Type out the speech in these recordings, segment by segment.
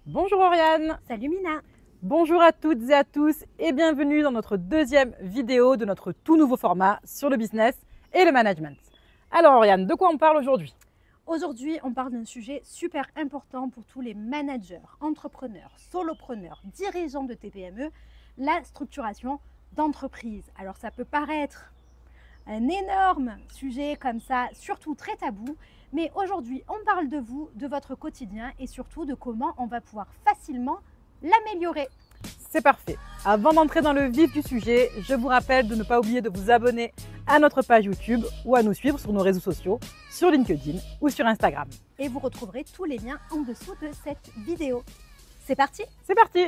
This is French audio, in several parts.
Bonjour Oriane, Salut Mina. bonjour à toutes et à tous et bienvenue dans notre deuxième vidéo de notre tout nouveau format sur le business et le management. Alors Oriane, de quoi on parle aujourd'hui? Aujourd'hui, on parle d'un sujet super important pour tous les managers, entrepreneurs, solopreneurs, dirigeants de TPME, la structuration d'entreprise. Alors ça peut paraître un énorme sujet comme ça, surtout très tabou, mais aujourd'hui, on parle de vous, de votre quotidien et surtout de comment on va pouvoir facilement l'améliorer. C'est parfait. Avant d'entrer dans le vif du sujet, je vous rappelle de ne pas oublier de vous abonner à notre page YouTube ou à nous suivre sur nos réseaux sociaux, sur LinkedIn ou sur Instagram. Et vous retrouverez tous les liens en dessous de cette vidéo. C'est parti? C'est parti!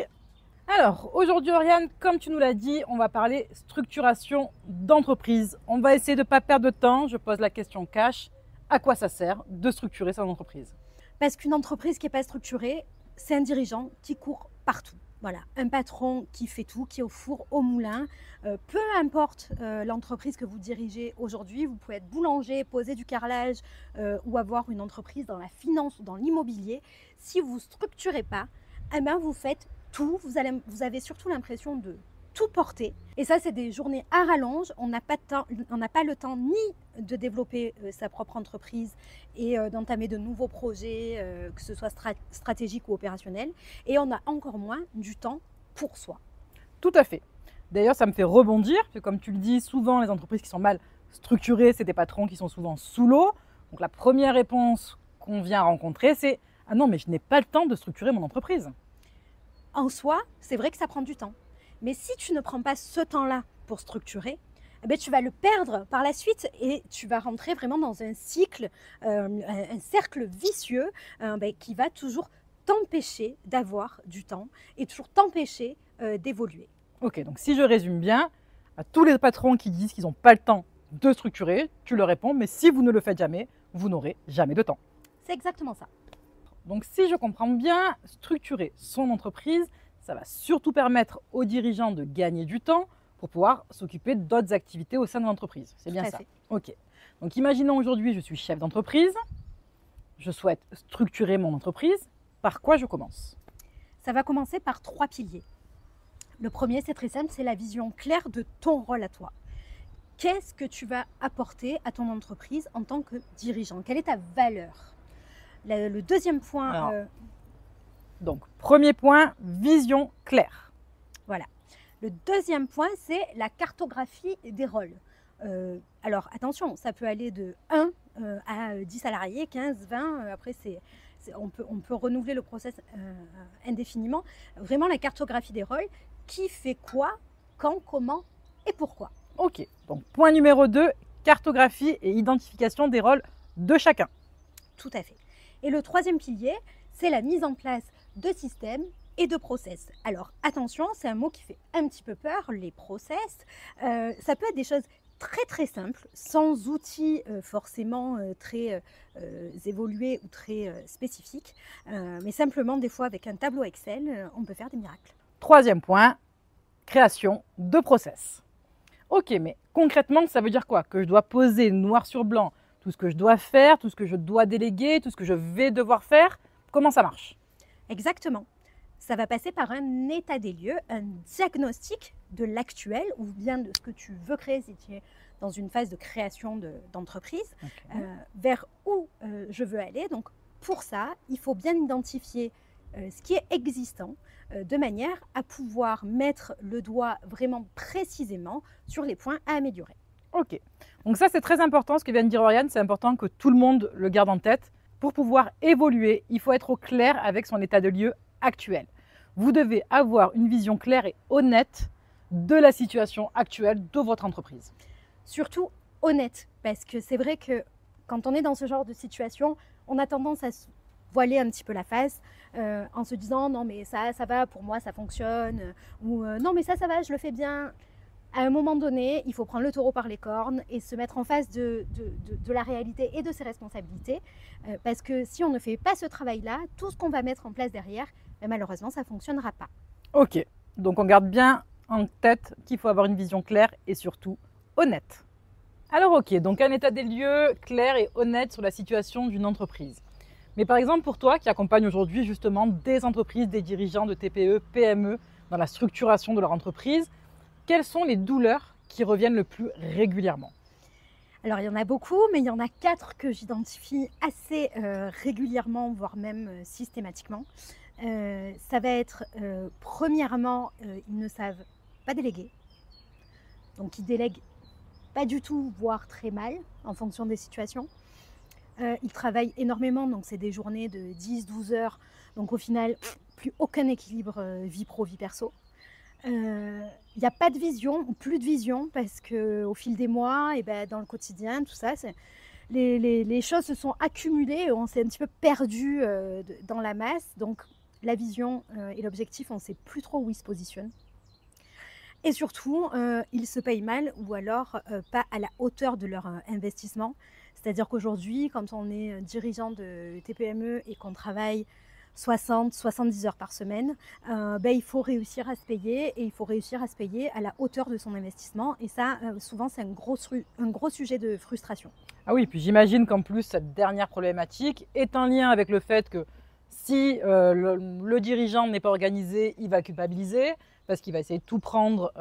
Alors, aujourd'hui Oriane, comme tu nous l'as dit, on va parler structuration d'entreprise. On va essayer de ne pas perdre de temps. Je pose la question cash. À quoi ça sert de structurer son entreprise? Parce qu'une entreprise qui n'est pas structurée, c'est un dirigeant qui court partout. Voilà, un patron qui fait tout, qui est au four, au moulin. Peu importe l'entreprise que vous dirigez aujourd'hui, vous pouvez être boulanger, poser du carrelage ou avoir une entreprise dans la finance ou dans l'immobilier. Si vous ne structurez pas, eh ben vous faites tout. Vous avez surtout l'impression de tout porter. Et ça, c'est des journées à rallonge. On n'a pas le temps ni de développer sa propre entreprise et d'entamer de nouveaux projets, que ce soit stratégiques ou opérationnels. Et on a encore moins du temps pour soi. Tout à fait. D'ailleurs, ça me fait rebondir, parce que comme tu le dis, souvent les entreprises qui sont mal structurées, c'est des patrons qui sont souvent sous l'eau. Donc la première réponse qu'on vient rencontrer, c'est « Ah non, mais je n'ai pas le temps de structurer mon entreprise ». En soi, c'est vrai que ça prend du temps. Mais si tu ne prends pas ce temps-là pour structurer, eh bien, tu vas le perdre par la suite et tu vas rentrer vraiment dans un cycle, un cercle vicieux qui va toujours t'empêcher d'avoir du temps et toujours t'empêcher d'évoluer. Ok, donc si je résume bien, à tous les patrons qui disent qu'ils n'ont pas le temps de structurer, tu leur réponds, mais si vous ne le faites jamais, vous n'aurez jamais de temps. C'est exactement ça. Donc si je comprends bien, structurer son entreprise, ça va surtout permettre aux dirigeants de gagner du temps pour pouvoir s'occuper d'autres activités au sein de l'entreprise. C'est bien ça. Ok. Donc imaginons aujourd'hui, je suis chef d'entreprise, je souhaite structurer mon entreprise. Par quoi je commence? Ça va commencer par 3 piliers. Le premier, c'est très simple, c'est la vision claire de ton rôle à toi. Qu'est-ce que tu vas apporter à ton entreprise en tant que dirigeant? Quelle est ta valeur? Le deuxième point... Alors, donc, premier point, vision claire. Voilà. Le deuxième point, c'est la cartographie des rôles. Alors, attention, ça peut aller de 1 à 10 salariés, 15, 20. Après, on peut renouveler le process indéfiniment. Vraiment, la cartographie des rôles. Qui fait quoi, quand, comment et pourquoi. Ok. Donc, point numéro 2, cartographie et identification des rôles de chacun. Tout à fait. Et le troisième pilier, c'est la mise en place de systèmes et de process. Alors attention, c'est un mot qui fait un petit peu peur, les process. Ça peut être des choses très très simples, sans outils forcément très évolués ou très spécifiques, mais simplement des fois avec un tableau Excel, on peut faire des miracles. Troisième point, création de process. Ok, mais concrètement, ça veut dire quoi? Que je dois poser noir sur blanc tout ce que je dois faire, tout ce que je dois déléguer, tout ce que je vais devoir faire? Comment ça marche? Exactement. Ça va passer par un état des lieux, un diagnostic de l'actuel ou bien de ce que tu veux créer si tu es dans une phase de création d'entreprise, vers où je veux aller. Donc pour ça, il faut bien identifier ce qui est existant de manière à pouvoir mettre le doigt vraiment précisément sur les points à améliorer. Ok, donc ça c'est très important, ce que vient de dire Oriane, c'est important que tout le monde le garde en tête. Pour pouvoir évoluer, il faut être au clair avec son état de lieu actuel. Vous devez avoir une vision claire et honnête de la situation actuelle de votre entreprise. Surtout honnête, parce que c'est vrai que quand on est dans ce genre de situation, on a tendance à se voiler un petit peu la face en se disant non mais ça va, pour moi ça fonctionne, ou non mais ça va, je le fais bien. À un moment donné, il faut prendre le taureau par les cornes et se mettre en face de la réalité et de ses responsabilités. Parce que si on ne fait pas ce travail-là, tout ce qu'on va mettre en place derrière, malheureusement, ça ne fonctionnera pas. Ok, donc on garde bien en tête qu'il faut avoir une vision claire et surtout honnête. Alors ok, donc un état des lieux clair et honnête sur la situation d'une entreprise. Mais par exemple, pour toi qui accompagne aujourd'hui justement des entreprises, des dirigeants de TPE, PME dans la structuration de leur entreprise, quelles sont les douleurs qui reviennent le plus régulièrement? Alors, il y en a beaucoup, mais il y en a 4 que j'identifie assez régulièrement, voire même systématiquement. Ça va être, premièrement, ils ne savent pas déléguer. Donc, ils délèguent pas du tout, voire très mal, en fonction des situations. Ils travaillent énormément, donc c'est des journées de 10-12 heures. Donc, au final, plus aucun équilibre vie pro, vie perso. Il n'y a pas de vision, ou plus de vision, parce qu'au fil des mois, et ben, dans le quotidien, tout ça, les choses se sont accumulées, on s'est un petit peu perdu dans la masse. Donc la vision et l'objectif, on ne sait plus trop où ils se positionnent. Et surtout, ils se payent mal ou alors pas à la hauteur de leur investissement. C'est-à-dire qu'aujourd'hui, quand on est dirigeant de TPME et qu'on travaille 60-70 heures par semaine, il faut réussir à se payer, et il faut réussir à se payer à la hauteur de son investissement. Et ça, souvent, c'est un gros sujet de frustration. Ah oui, puis j'imagine qu'en plus, cette dernière problématique est en lien avec le fait que si le dirigeant n'est pas organisé, il va culpabiliser parce qu'il va essayer de tout prendre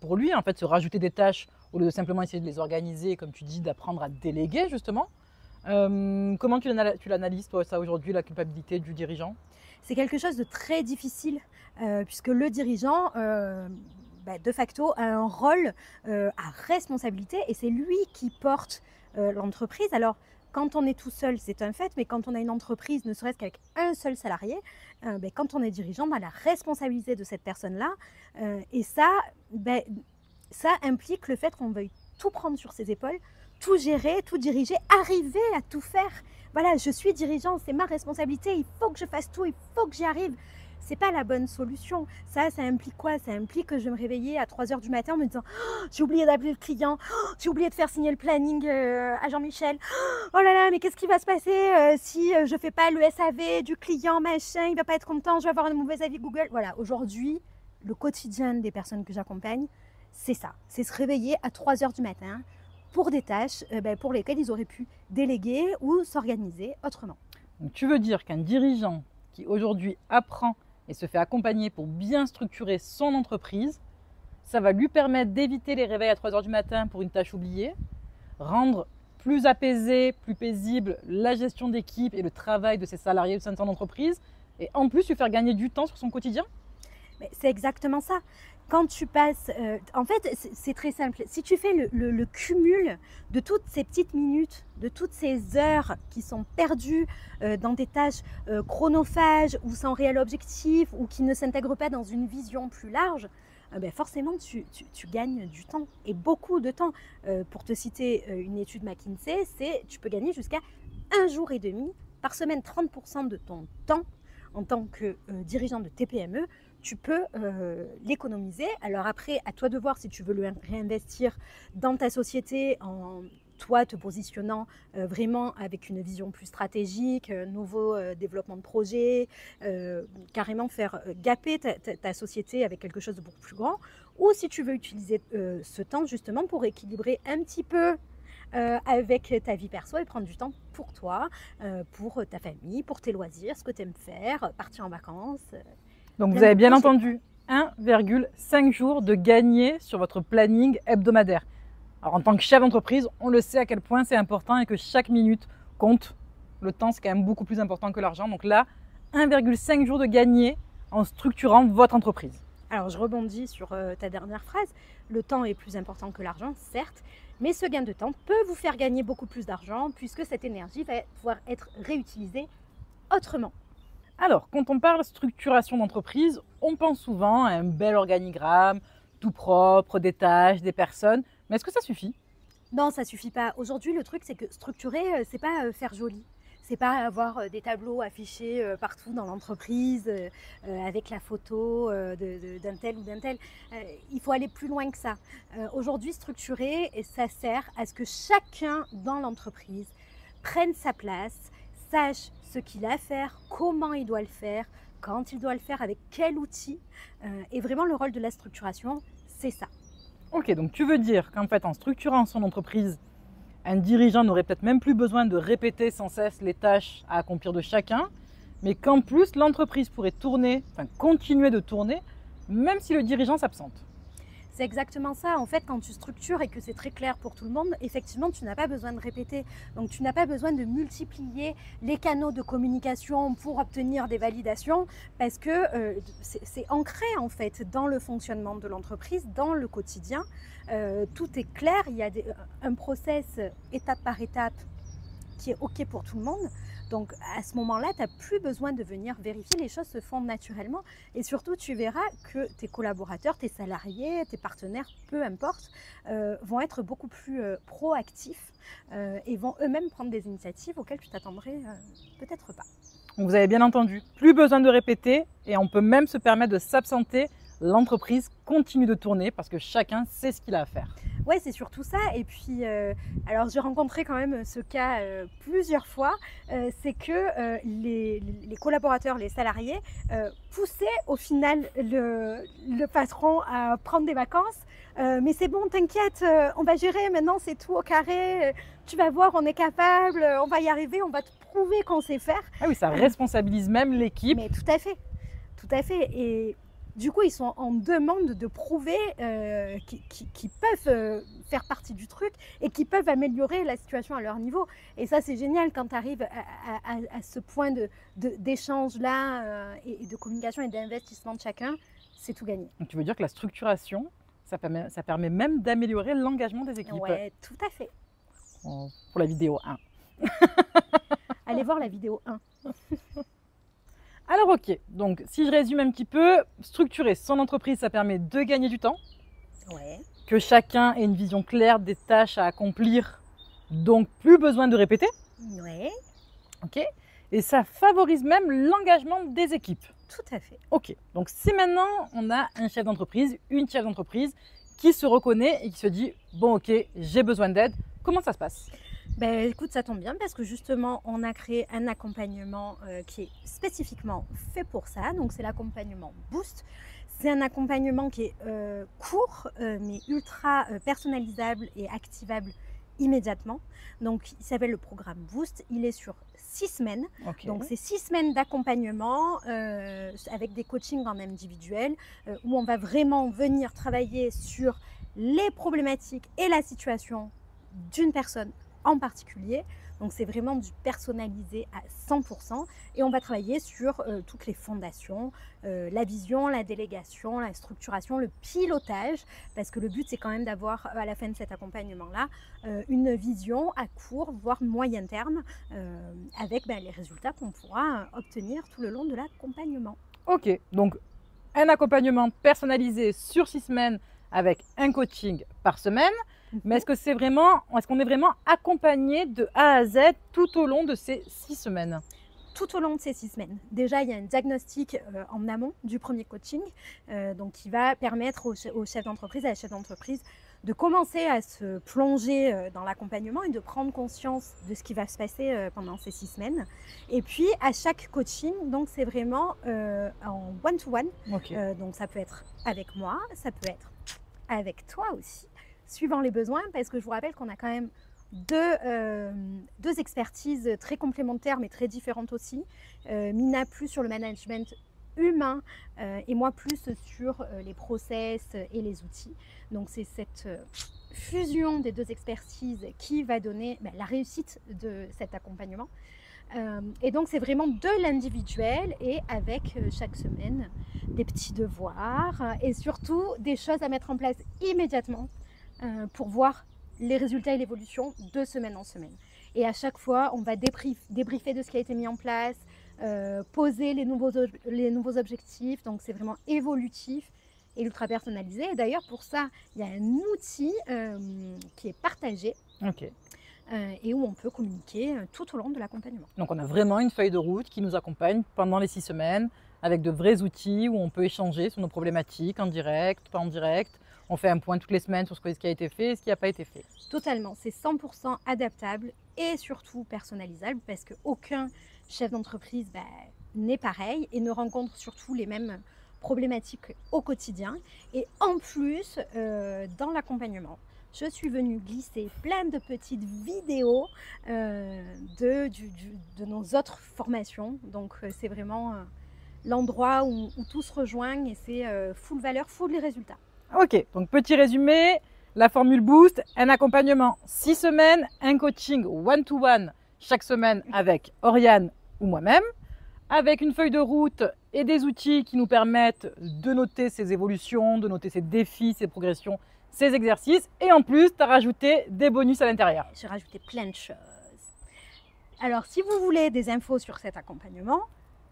pour lui, en fait, se rajouter des tâches au lieu de simplement essayer de les organiser, comme tu dis, d'apprendre à déléguer justement. Comment tu l'analyses, toi, ça, aujourd'hui, la culpabilité du dirigeant? C'est quelque chose de très difficile, puisque le dirigeant, de facto, a un rôle à responsabilité, et c'est lui qui porte l'entreprise. Alors, quand on est tout seul, c'est un fait, mais quand on a une entreprise, ne serait-ce qu'avec un seul salarié, quand on est dirigeant, on a la responsabilité de cette personne-là. Et ça, ça implique le fait qu'on veuille tout prendre sur ses épaules, tout gérer, tout diriger, arriver à tout faire. Voilà, je suis dirigeant, c'est ma responsabilité, il faut que je fasse tout, il faut que j'y arrive. C'est pas la bonne solution. Ça implique quoi? Ça implique que je vais me réveiller à 3 heures du matin en me disant oh, j'ai oublié d'appeler le client, oh, j'ai oublié de faire signer le planning à Jean-Michel. Oh là là, mais qu'est-ce qui va se passer si je fais pas le SAV du client, machin, il va pas être content, je vais avoir un mauvais avis Google. Voilà, aujourd'hui, le quotidien des personnes que j'accompagne, c'est ça. C'est se réveiller à 3 heures du matin pour des tâches pour lesquelles ils auraient pu déléguer ou s'organiser autrement. Donc, tu veux dire qu'un dirigeant qui aujourd'hui apprend et se fait accompagner pour bien structurer son entreprise, ça va lui permettre d'éviter les réveils à 3 heures du matin pour une tâche oubliée, rendre plus apaisé, plus paisible la gestion d'équipe et le travail de ses salariés au sein de son entreprise, et en plus lui faire gagner du temps sur son quotidien? Mais c'est exactement ça. Quand tu passes, en fait, c'est très simple. Si tu fais le cumul de toutes ces petites minutes, de toutes ces heures qui sont perdues dans des tâches chronophages ou sans réel objectif ou qui ne s'intègrent pas dans une vision plus large, forcément tu gagnes du temps, et beaucoup de temps. Pour te citer une étude McKinsey, tu peux gagner jusqu'à 1 jour et demi par semaine, 30% de ton temps en tant que dirigeant de TPME. Tu peux l'économiser. Alors après, à toi de voir si tu veux le réinvestir dans ta société en toi te positionnant vraiment avec une vision plus stratégique, nouveau développement de projet, carrément faire gaper ta société avec quelque chose de beaucoup plus grand. Ou si tu veux utiliser ce temps justement pour équilibrer un petit peu avec ta vie perso et prendre du temps pour toi, pour ta famille, pour tes loisirs, ce que tu aimes faire, partir en vacances. Donc vous avez bien entendu, 1,5 jours de gagner sur votre planning hebdomadaire. Alors en tant que chef d'entreprise, on le sait à quel point c'est important et que chaque minute compte. Le temps, c'est quand même beaucoup plus important que l'argent. Donc là, 1,5 jours de gagner en structurant votre entreprise. Alors je rebondis sur ta dernière phrase. Le temps est plus important que l'argent, certes, mais ce gain de temps peut vous faire gagner beaucoup plus d'argent puisque cette énergie va pouvoir être réutilisée autrement. Alors, quand on parle structuration d'entreprise, on pense souvent à un bel organigramme, tout propre, des tâches, des personnes. Mais est-ce que ça suffit? Non, ça suffit pas. Aujourd'hui, le truc, c'est que structurer, c'est pas faire joli. C'est pas avoir des tableaux affichés partout dans l'entreprise avec la photo d'un tel ou d'un tel. Il faut aller plus loin que ça. Aujourd'hui, structurer, ça sert à ce que chacun dans l'entreprise prenne sa place, sache ce qu'il a à faire, comment il doit le faire, quand il doit le faire, avec quel outil. Et vraiment, le rôle de la structuration, c'est ça. Ok, donc tu veux dire qu'en fait, en structurant son entreprise, Un dirigeant n'aurait peut-être même plus besoin de répéter sans cesse les tâches à accomplir de chacun, mais qu'en plus l'entreprise pourrait tourner, enfin continuer de tourner, même si le dirigeant s'absente. C'est exactement ça. En fait, quand tu structures et que c'est très clair pour tout le monde, effectivement, tu n'as pas besoin de répéter. Donc, tu n'as pas besoin de multiplier les canaux de communication pour obtenir des validations parce que c'est ancré en fait dans le fonctionnement de l'entreprise, dans le quotidien. Tout est clair. Il y a un process étape par étape qui est OK pour tout le monde. Donc à ce moment-là, tu n'as plus besoin de venir vérifier, les choses se font naturellement. Et surtout, tu verras que tes collaborateurs, tes salariés, tes partenaires, peu importe, vont être beaucoup plus proactifs et vont eux-mêmes prendre des initiatives auxquelles tu t'attendrais peut-être pas. Vous avez bien entendu, plus besoin de répéter et on peut même se permettre de s'absenter. L'entreprise continue de tourner parce que chacun sait ce qu'il a à faire. Ouais, c'est surtout ça. Et puis, alors j'ai rencontré quand même ce cas plusieurs fois. C'est que les collaborateurs, les salariés, poussaient au final le patron à prendre des vacances. Mais c'est bon, t'inquiète, on va gérer maintenant, c'est tout au carré. Tu vas voir, on est capable, on va y arriver, on va te prouver qu'on sait faire. Ah oui, ça responsabilise même l'équipe. Mais tout à fait, tout à fait. Et du coup, ils sont en demande de prouver qu'ils peuvent faire partie du truc et qu'ils peuvent améliorer la situation à leur niveau. Et ça, c'est génial quand tu arrives à ce point d'échange-là et de communication et d'investissement de chacun, c'est tout gagné. Donc, tu veux dire que la structuration, ça permet même d'améliorer l'engagement des équipes. Oui, tout à fait. Pour la vidéo 1. Allez voir la vidéo 1. Alors ok, donc si je résume un petit peu, structurer son entreprise, ça permet de gagner du temps, Ouais. que chacun ait une vision claire des tâches à accomplir, donc plus besoin de répéter, Ouais, ok, et ça favorise même l'engagement des équipes. tout à fait. Ok, donc si maintenant on a un chef d'entreprise, une chef d'entreprise qui se reconnaît et qui se dit bon ok, j'ai besoin d'aide, comment ça se passe? Ben, écoute, ça tombe bien parce que justement, on a créé un accompagnement qui est spécifiquement fait pour ça. Donc, c'est l'accompagnement Boost. C'est un accompagnement qui est court, mais ultra personnalisable et activable immédiatement. Donc, il s'appelle le programme Boost. Il est sur 6 semaines. Okay. Donc, c'est 6 semaines d'accompagnement avec des coachings en individuel où on va vraiment venir travailler sur les problématiques et la situation d'une personne en particulier. Donc c'est vraiment du personnalisé à 100% et on va travailler sur toutes les fondations, la vision, la délégation, la structuration, le pilotage, parce que le but c'est quand même d'avoir à la fin de cet accompagnement-là une vision à court, voire moyen terme, avec les résultats qu'on pourra obtenir tout le long de l'accompagnement. Ok, donc un accompagnement personnalisé sur 6 semaines avec un coaching par semaine. Mais est-ce qu'on est vraiment accompagné de A à Z tout au long de ces 6 semaines? Tout au long de ces 6 semaines. Déjà, il y a un diagnostic en amont du premier coaching, donc qui va permettre au chef d'entreprise, à la chef d'entreprise, de commencer à se plonger dans l'accompagnement et de prendre conscience de ce qui va se passer pendant ces 6 semaines. Et puis, à chaque coaching, donc c'est vraiment en one-to-one. Okay. Donc, ça peut être avec moi, ça peut être avec toi aussi, suivant les besoins, parce que je vous rappelle qu'on a quand même deux expertises très complémentaires, mais très différentes aussi. Mina plus sur le management humain et moi plus sur les process et les outils. Donc c'est cette fusion des deux expertises qui va donner la réussite de cet accompagnement. Et donc c'est vraiment de l'individuel et avec chaque semaine des petits devoirs et surtout des choses à mettre en place immédiatement pour voir les résultats et l'évolution de semaine en semaine. Et à chaque fois, on va débriefer de ce qui a été mis en place, poser les nouveaux objectifs. Donc c'est vraiment évolutif et ultra personnalisé. Et d'ailleurs, pour ça, il y a un outil qui est partagé. Okay. Et où on peut communiquer tout au long de l'accompagnement. Donc on a vraiment une feuille de route qui nous accompagne pendant les 6 semaines avec de vrais outils où on peut échanger sur nos problématiques en direct, pas en direct. On fait un point toutes les semaines sur ce qui a été fait et ce qui n'a pas été fait. Totalement, c'est 100% adaptable et surtout personnalisable parce qu'aucun chef d'entreprise n'est pareil et ne rencontre surtout les mêmes problématiques au quotidien. Et en plus, dans l'accompagnement, je suis venue glisser plein de petites vidéos de nos autres formations. Donc c'est vraiment l'endroit où tout se rejoint et c'est full valeur, full les résultats. Ok, donc petit résumé, la formule Boost, un accompagnement 6 semaines, un coaching one-to-one chaque semaine avec Oriane ou moi-même, avec une feuille de route et des outils qui nous permettent de noter ses évolutions, de noter ses défis, ses progressions, ses exercices. Et en plus, tu as rajouté des bonus à l'intérieur. J'ai rajouté plein de choses. Alors, si vous voulez des infos sur cet accompagnement,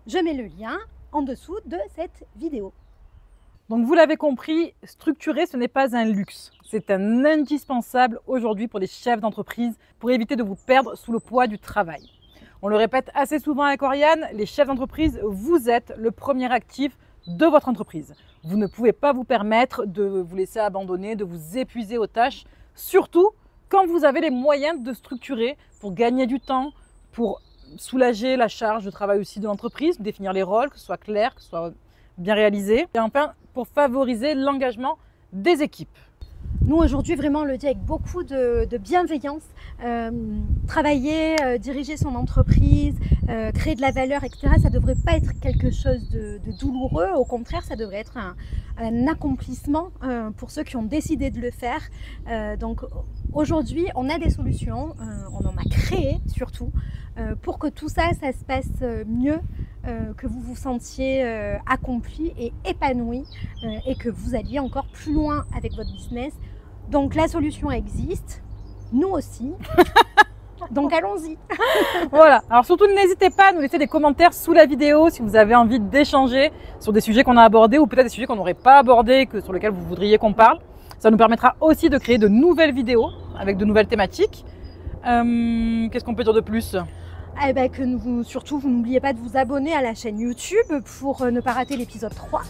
je mets le lien en dessous de cette vidéo. Donc, vous l'avez compris, structurer, ce n'est pas un luxe. C'est un indispensable aujourd'hui pour les chefs d'entreprise pour éviter de vous perdre sous le poids du travail. On le répète assez souvent avec Oriane, les chefs d'entreprise, vous êtes le premier actif de votre entreprise. Vous ne pouvez pas vous permettre de vous laisser abandonner, de vous épuiser aux tâches, surtout quand vous avez les moyens de structurer pour gagner du temps, pour soulager la charge de travail aussi de l'entreprise, définir les rôles, que ce soit clair, que ce soit bien réalisé, et enfin pour favoriser l'engagement des équipes. Nous, aujourd'hui, vraiment, on le dit avec beaucoup de bienveillance. Travailler, diriger son entreprise, créer de la valeur, etc., ça ne devrait pas être quelque chose de douloureux. Au contraire, ça devrait être un accomplissement pour ceux qui ont décidé de le faire. Donc, aujourd'hui, on a des solutions, on en a créé surtout, pour que tout ça, ça se passe mieux, que vous vous sentiez accompli et épanoui et que vous alliez encore plus loin avec votre business. Donc la solution existe, nous aussi, donc allons-y. Voilà, alors surtout n'hésitez pas à nous laisser des commentaires sous la vidéo si vous avez envie d'échanger sur des sujets qu'on a abordés ou peut-être des sujets qu'on n'aurait pas abordés, sur lesquels vous voudriez qu'on parle. Ça nous permettra aussi de créer de nouvelles vidéos avec de nouvelles thématiques. Qu'est-ce qu'on peut dire de plus ? Eh ben, surtout, vous n'oubliez pas de vous abonner à la chaîne YouTube pour ne pas rater l'épisode 3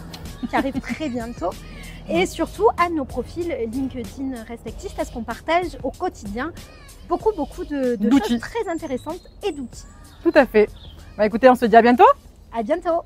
qui arrive très bientôt. Et surtout à nos profils LinkedIn respectifs parce qu'on partage au quotidien beaucoup de choses très intéressantes et d'outils. Tout à fait. Bah, écoutez, on se dit à bientôt. À bientôt.